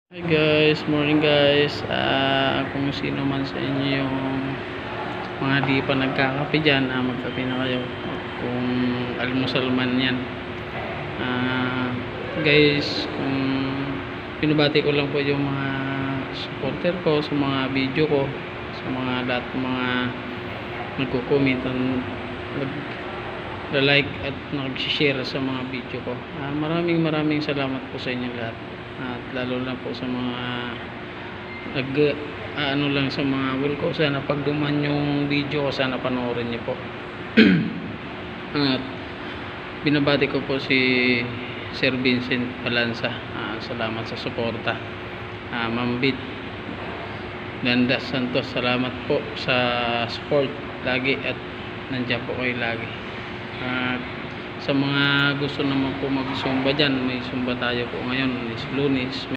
Hi guys, morning guys. Kung sino man sa inyo yung mga di pa nagkakape dyan, magkape na kayo. Kung almusal man yan. Guys, kung pinabati ko lang po yung mga supporter ko sa mga video ko, sa mga lahat ng mga nagko-comment, nag-like at nag-share sa mga video ko. Maraming salamat po sa inyo lahat. At lalo na po sa mga ano lang sa mga will ko, sana pag duman yung video ko, sana panoorin niyo po. At binabati ko po si Sir Vincent Balanza. Salamat sa suporta. Ma'am Bit Landas Santos, salamat po sa support lagi at nandiyan po kayo lagi. At sa mga gusto naman po mag-zumba dyan, may zumba tayo po ngayon, is Lunes.